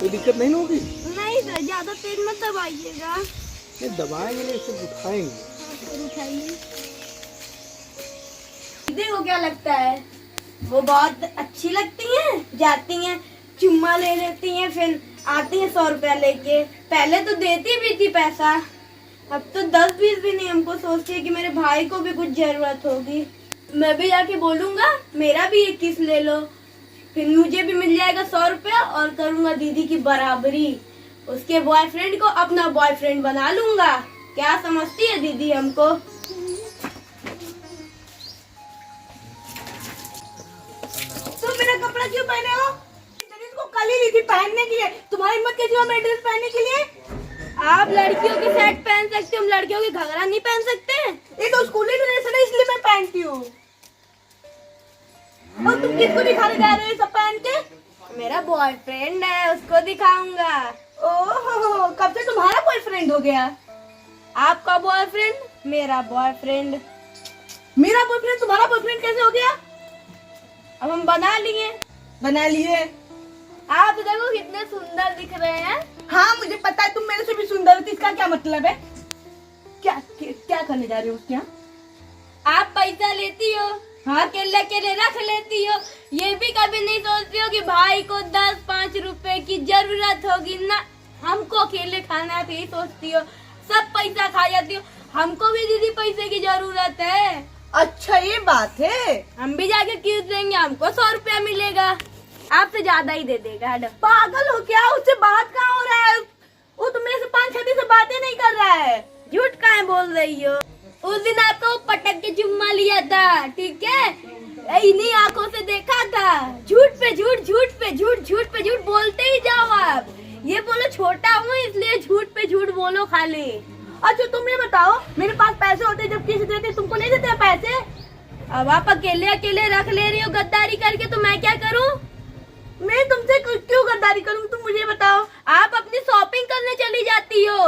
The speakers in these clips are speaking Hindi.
कोई दिक्कत नहीं होगी? नहीं सर, ज्यादा तेज मत दबाइएगा। नहीं दबाएंगे नहीं, इसे उठाएंगे। फिर उठाइए। दीदी को क्या लगता है, वो बहुत अच्छी लगती हैं, जाती हैं चुम्मा ले लेती हैं, फिर आती हैं 100 रुपया लेके। पहले तो देती भी थी पैसा, अब तो 10-20 भी नहीं। हमको सोचती है कि मेरे भाई को भी कुछ जरूरत होगी, मैं भी जाके बोलूंगा मेरा भी एक किस ले लो, फिर मुझे भी मिल जाएगा 100 रुपया और करूंगा दीदी की बराबरी। उसके बॉयफ्रेंड को अपना बॉयफ्रेंड बना लूंगा। क्या समझती है दीदी हमको? तुम मेरा कपड़ा क्यों पहने हो? इसको कल ही ली थी पहनने के लिए, तुम्हारी हिम्मत कैसी हुआ मेरा ड्रेस पहनने के लिए? आप लड़कियों के सेट पहन सकते हो, हम लड़कियों की घघरा नहीं पहन सकते? ये तो स्कूली ड्रेस है ना, इसलिए मैं पहनती हूँ। और तुम किसको दिखाने जा रहे हो सब पहन के? मेरा बॉयफ्रेंड है, उसको दिखाऊंगा। ओहो, कब से तुम्हारा बॉयफ्रेंड हो गया? आपका बॉयफ्रेंड, मेरा बॉयफ्रेंड। मेरा बॉयफ्रेंड तुम्हारा बॉयफ्रेंड कैसे हो गया? अब हम बना लिए। बना लिए? आप देखो कितने सुंदर दिख रहे हैं। हाँ मुझे पता है, तुम मेरे से भी सुंदर हो। इसका क्या मतलब है? क्या करने जा रहे हो उसके यहाँ? आप पैसा लेती हो, हाँ? अकेले अकेले रख लेती हो, ये भी कभी नहीं सोचती हो कि भाई को 10-5 रुपए की जरूरत होगी ना, हमको अकेले खाना है, यही सोचती हो। सब पैसा खा जाती हो, हमको भी दीदी पैसे की जरूरत है। अच्छा ये बात है। हम भी जाके क्यों देंगे, हमको 100 रुपया मिलेगा, आपसे ज्यादा ही दे देगा। हटो। पागल हो क्या? उससे बात कहाँ हो रहा है? वो तो मेरे से 5-6 दिन से बातें नहीं कर रहा है। झूठ काहे बोल रही हो? उस दिन आपको पटक के चुम्मा लिया था, ठीक है, इन्हीं आंखों से देखा था। झूठ पे झूठ, झूठ पे झूठ, झूठ पे झूठ बोलते ही जाओ आप। ये बोलो छोटा हूँ इसलिए झूठ पे झूठ बोलो खाली। अच्छा तुम ये बताओ, मेरे पास पैसे होते जब किसी देते, तुमको नहीं देते पैसे? अब आप अकेले अकेले रख ले रही हो गद्दारी करके, तो मैं क्या करूँ? मैं तुमसे क्यों गद्दारी करूँ, तुम मुझे बताओ। आप अपनी शॉपिंग करने चली जाती हो।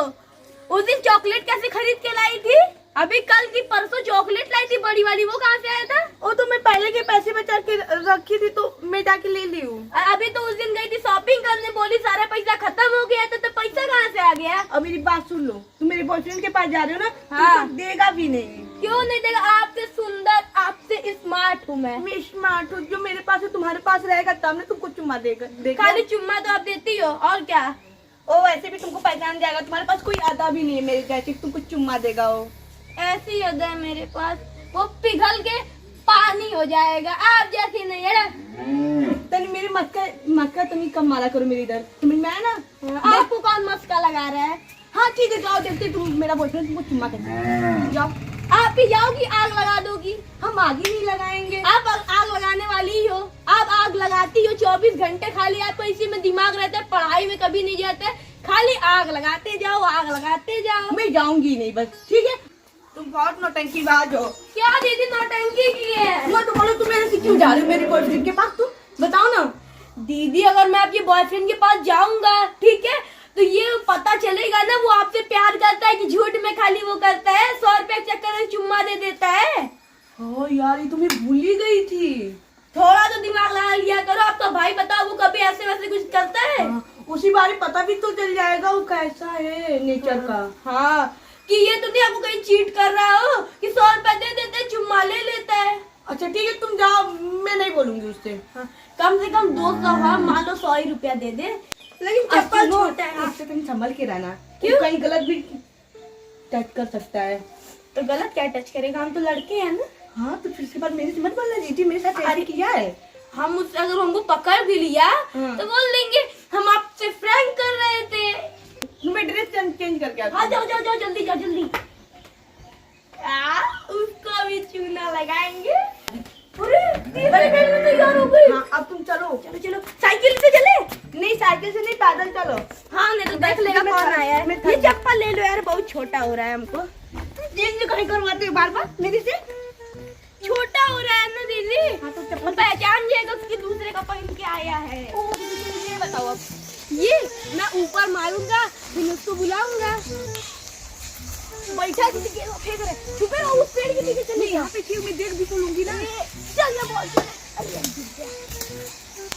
उस दिन चॉकलेट कैसे खरीद के लाई थी? अभी कल की परसों चॉकलेट लाई थी बड़ी वाली, वो कहाँ से आया था? वो तो मैं पहले के पैसे बचा के रखी थी, तो मैं जाके ले ली हूँ। अभी तो उस दिन गई थी शॉपिंग करने, बोली सारा पैसा खत्म हो गया था, तो पैसा कहाँ से आ गया? अब मेरी बात सुन लो, तुम मेरे बॉयफ्रेंड के पास जा रहे हो ना, हाँ। तुमको देगा भी नहीं। क्यों नहीं देगा? आपसे सुंदर, आपसे स्मार्ट हूँ मैं स्मार्ट हो, जो मेरे पास है तुम्हारे पास रहेगा तब ना तुमको चुम्मा देगा। खाली चुम्मा तो आप देती हो, और क्या? ओ वैसे भी तुमको पहचान जाएगा, तुम्हारे पास कोई अदा भी नहीं है मेरे जैसे, तुमको चुम्मा देगा वो। ऐसी अदा है मेरे पास, वो पिघल के पानी हो जाएगा, आप जैसी नहीं है। तनी मेरी मक्का तुम कम मारा करो मेरी इधर, तुम्हें मैं ना। आपको कौन मस्का लगा रहा है? हाँ ठीक है, जाओ देखते तुम मेरा बॉयफ्रेंड तुमको चुम्मा कैसे। जाओ। आप ही जाओगी, आग लगा दोगी। हम आगे नहीं लगाएंगे। आप आग लगाने वाली ही हो, आप आग लगाती हो 24 घंटे। खाली आपको इसी में दिमाग रहता है, पढ़ाई में कभी नहीं जाते, खाली आग लगाते जाओ, आग लगाते जाओ। मैं जाऊंगी नहीं बस, ठीक है? तुम बहुत नौटंकीबाज हो। क्या दीदी नौटंकी की है? मैं तो बोलो तुम मेरे से क्यों जा रहे हो मेरे बॉयफ्रेंड के पास, तुम बताओ ना। दीदी अगर मैं आपके बॉयफ्रेंड के पास जाऊंगा, ठीक है, तो ये पता चलेगा ना वो आपसे प्यार करता है कि झूठ में खाली वो करता है, 100 रुपए के चक्कर में चुम्मा दे देता है। हाँ यार ये तुम्हें भूल ही गई थी। थोड़ा तो दिमाग लगा लिया करो। आपका भाई बताओ, वो कभी ऐसे वैसे कुछ करता है? उसी बारे पता भी तो चल जाएगा वो कैसा है नेचर का। हाँ, कि ये तो नहीं आपको कहीं चीट कर रहा हो कि 100 रुपए दे देते है, चुम्मा ले लेता है। अच्छा ठीक है तुम जाओ, मैं नहीं बोलूंगी उससे। हाँ, कम से कम 200, हाँ मान लो 100 ही रुपया दे दे, लेकिन चप्पल छोटा है। उससे तुम संभल के रहना, क्यों? कहीं गलत भी टच कर सकता है। तो गलत क्या टच करेगा, हम तो लड़के हैं ना। हाँ तो फिर से बात मेरे से मत बोलना, जीजी मेरे साथ ऐसे किया है। हम उससे अगर हमको पकड़ भी लिया हाँ। तो बोल देंगे हम आपसे फ्रैंक कर रहे थे। तुम्हें ड्रेस चेंज करके हाँ जाओ जाओ जाओ, जल्दी जाओ जल्दी। उसको भी चूना लगाएंगे। अरे मेरे पेट में तो यार हो गई। हाँ अब तुम चलो। चलो चलो, साइकिल से चले? नहीं साइकिल से नहीं, पैदल चलो। हाँ नहीं तो देख लेगा कौन आया है। ये चप्पल ले लो यार, बहुत छोटा हो रहा है हमको। चेंज कहीं करवाते हो बार बार मेरे से? छोटा हो रहा है ना दीदी। हाँ तो वो पहचान जाएगा कि दूसरे का पहन के आया है। ये बताओ अब। ये मैं ऊपर मारूंगा, फिर उसको बुलाऊंगा। बैठा किसी के फेंक रहे, छुपे रहो उस पेड़ के पीछे। चलिए यहाँ पे क्यों, मैं देख भी तो लूंगी ना। चल ये बहुत। अरे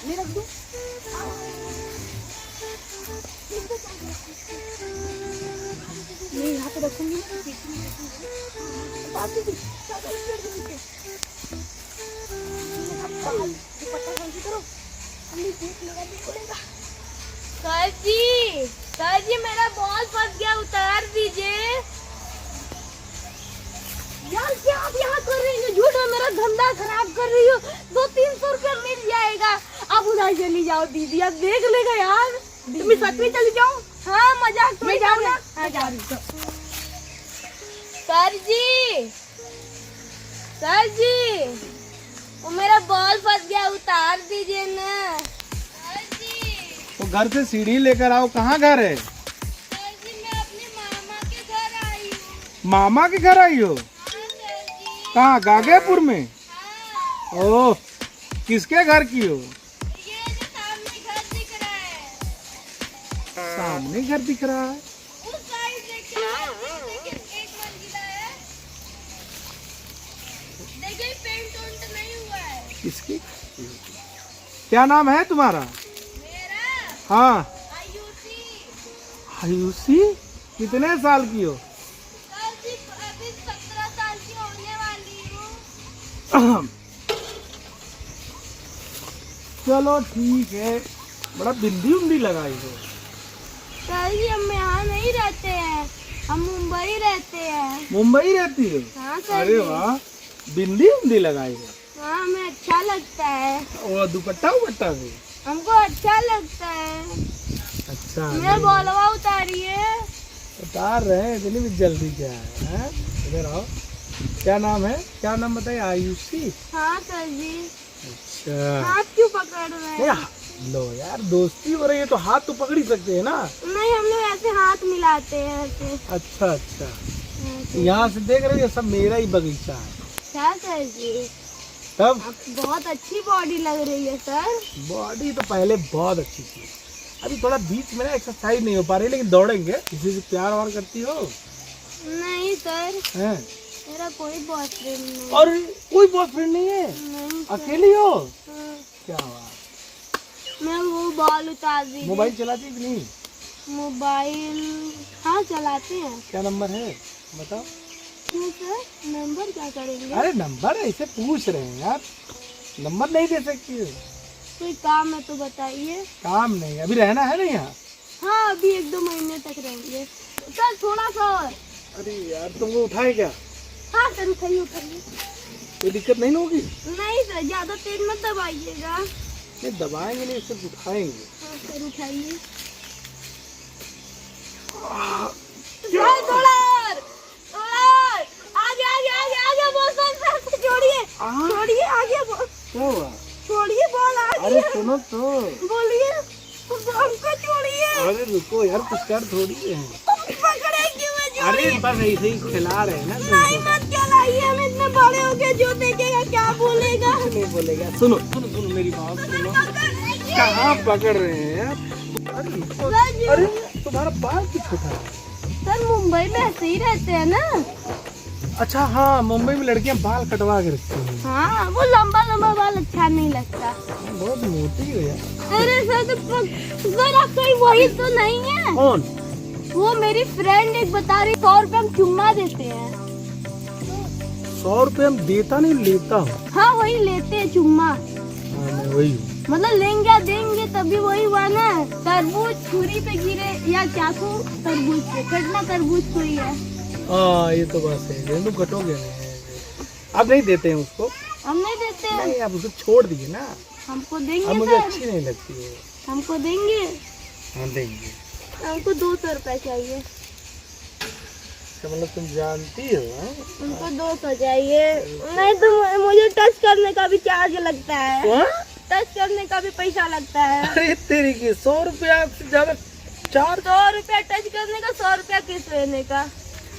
मैं रख दूं? ये यहाँ पे रखूंगी ना, सर जी मेरा बॉल फंस गया, उतार दीजिए। यार क्या आप यहाँ कर रही हो? झूठ है, मेरा धंधा खराब कर रही हो। 200-300 रुपया मिल जाएगा। आप उधर चली जाओ दीदी, आप देख लेगा यार। तुम्हें सच में चली जाओ? हाँ मजाक मैं जाऊँ ना? हाँ जा रही हूँ। सर जी वो मेरा बॉल फंस गया, उतार दीजिए ना। सर जी तो घर से सीढ़ी लेकर आओ। कहाँ घर है? सर जी मैं अपने मामा के घर आई हूँ। मामा के घर आई हो? हाँ सर जी। कहाँ, गागेपुर में? हाँ ओह, किसके घर की हो? ये जो सामने घर दिख रहा है, सामने घर दिख रहा है। उस साइड देखिए, देखिए एक मंजिला है। देखिए पेंट उंट नहीं हुआ है। किसकी? क्या नाम है तुम्हारा? मेरा हाँ, आयुषी। आयुषी। कितने साल की हो? सर जी अभी 17 साल की होने वाली हूँ। चलो ठीक है। बड़ा बिंदी उंदी लगाई हो। सर जी हम यहाँ नहीं रहते हैं, हम मुंबई रहते हैं। मुंबई रहती हो? हाँ सर अरे जी। वाह, बिंदी उंदी लगाई हो। हाँ हमें अच्छा लगता है, और दुपट्टा उपट्टा भी? हमको अच्छा लगता है। अच्छा, मेरा बॉलवा उतारिए। उतार रहे हैं, इतनी भी जल्दी क्या है, हैं? इधर आओ। क्या नाम है? क्या नाम बताइए? आयुषी। हाँ सर जी। अच्छा, हाथ क्यों पकड़ रहे नहीं, हैं? लो यार, दोस्ती हो रही है तो हाथ तो पकड़ ही सकते हैं ना। नहीं हम लोग ऐसे हाथ मिलाते हैं ऐसे। अच्छा अच्छा, ऐसे। यहाँ से देख रहे हो, ये सब मेरा ही बगीचा है। क्या सर जी, तब आप बहुत अच्छी बॉडी लग रही है सर। बॉडी तो पहले बहुत अच्छी थी, अभी थोड़ा बीच में ना एक्सरसाइज नहीं हो पा रही, लेकिन दौड़ेंगे। किसी से प्यार वार करती हो? नहीं सर, हैं? मेरा कोई बॉयफ्रेंड नहीं। और कोई बॉयफ्रेंड नहीं है? नहीं सर। अकेली हो? हाँ, क्या बात। मैं वो बॉल उतार दीजिए। मोबाइल चलाती कि नहीं? मोबाइल हाँ चलाते हैं। क्या नंबर है बताओ? क्यों सर, नंबर क्या करेंगे? अरे नंबर ऐसे पूछ रहे हैं यार, नंबर नहीं दे सकती हो? कोई काम है तो बताइए। काम नहीं, अभी रहना है ना यहाँ? हाँ अभी 1-2 महीने तक रहेंगे सर, थोड़ा सा और। अरे यार, तुमको उठाए क्या? हाँ सर उठाइए उठाइए। कोई दिक्कत नहीं ना होगी? नहीं सर ज्यादा तेज मत दबाइएगा। नहीं दबाएंगे नहीं, सिर्फ उठाएंगे। हाँ सर उठाइए। सर थोड़ा और, थोड़ा और। आगे आगे आगे आगे बोल सर, छोड़िए छोड़िए, आगे बोल, क्या हुआ? छोड़िए बॉल अरे आगे। सुनो तो, बोलिए, हमको छोड़िए। अरे रुको यार, कुछ कर थोड़ी है। पकड़ेंगे मैं अरे बस ऐसे ही खिला रहे हैं ना नहीं तुमको। मत चलाइए, हम इतने बड़े हो गए, जो देखेगा क्या बोलेगा। कुछ नहीं बोलेगा। सुनो सुनो सुनो मेरी बात सुनो। कहाँ पकड़ रहे हैं आप? अरे अरे, तुम्हारा बाल क्यों छोटा है? सर मुंबई में ऐसे ही रहते हैं ना। अच्छा हाँ, मुंबई में लड़कियां बाल कटवा के रखती हैं। हाँ वो लंबा लंबा बाल अच्छा नहीं लगता। बहुत मोटी हो यार। अरे सर तो सर आप कोई वही तो नहीं है? कौन? वो मेरी फ्रेंड एक बता रही, 100 रुपए हम चुम्मा देते हैं। 100 रुपये हम देता नहीं, लेता हूँ। हाँ वही लेते हैं चुम्मा, हाँ मैं वही हूँ। मतलब लेंगे या देंगे तभी वही हुआ ना। तरबूज छुरी पे गिरे या चाकू तरबूज पे, कटना तरबूज को ही है। हाँ ये तो बात है, लेकिन तुम कटोगे नहीं। अब नहीं देते हैं उसको। हम नहीं देते हैं। नहीं, आप उसको छोड़ दिए ना। हमको अब देंगे मुझे सर, अच्छी नहीं लगती है। हमको देंगे। हाँ देंगे। हमको 200 रुपए चाहिए। तो मतलब तुम जानती हो? हाँ? हमको 200 चाहिए। नहीं तो मुझे टच करने का भी चार्ज लगता है। हाँ? टच करने का भी पैसा लगता है। अरे तेरी की 100 रुपया से ज्यादा चार। 100 रुपया टच करने का, 100 रुपया किस लेने का।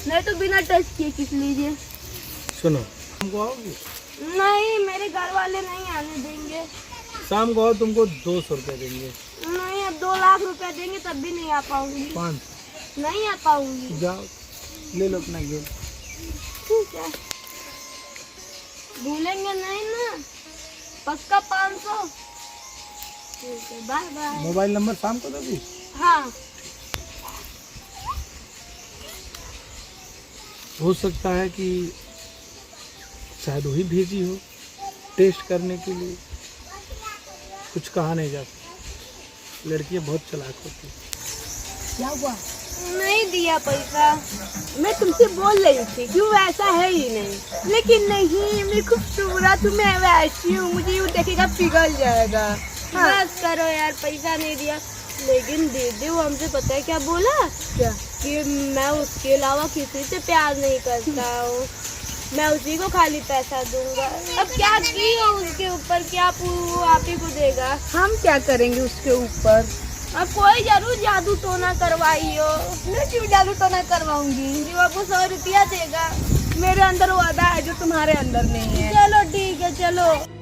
नहीं तो बिना टच किए किस लीजिए। सुनो, शाम को आओगी? नहीं मेरे घर वाले नहीं आने देंगे। शाम को आओ, तुमको 200 रुपया देंगे। नहीं अब 2 लाख रुपया देंगे तब भी नहीं आ पाऊंगी। 500 नहीं आ पाऊंगी। जाओ ले लो अपना गेम। ठीक है, भूलेंगे नहीं ना, पक्का 500। ठीक है बाय बाय। मोबाइल नंबर शाम को दोगी? हाँ हो सकता है कि शायद वही भेजी हो टेस्ट करने के लिए, कुछ कहा नहीं जा सकता। लड़कियां बहुत चालाक होती हैं। क्या हुआ? नहीं दिया पैसा। मैं तुमसे बोल रही थी कि वो ऐसा है ही नहीं, लेकिन नहीं, मैं खूबसूरत हूँ, मैं वैसी हूँ, मुझे वो देखेगा पिघल जाएगा। हाँ। बस करो यार, पैसा नहीं दिया। लेकिन दीदी वो हमसे पता है क्या बोला, क्या? कि मैं उसके अलावा किसी से प्यार नहीं करता हूँ, मैं उसी को खाली पैसा दूंगा। अब क्या की हो उसके ऊपर, क्या वो आप ही को देगा। हम क्या करेंगे उसके ऊपर? अब कोई जरूर जादू तो ना करवाइयो। मैं क्यों जादू तो ना करवाऊंगी? जो आपको 100 रुपया देगा। मेरे अंदर वो अदा है जो तुम्हारे अंदर नहीं है। चलो ठीक है, चलो।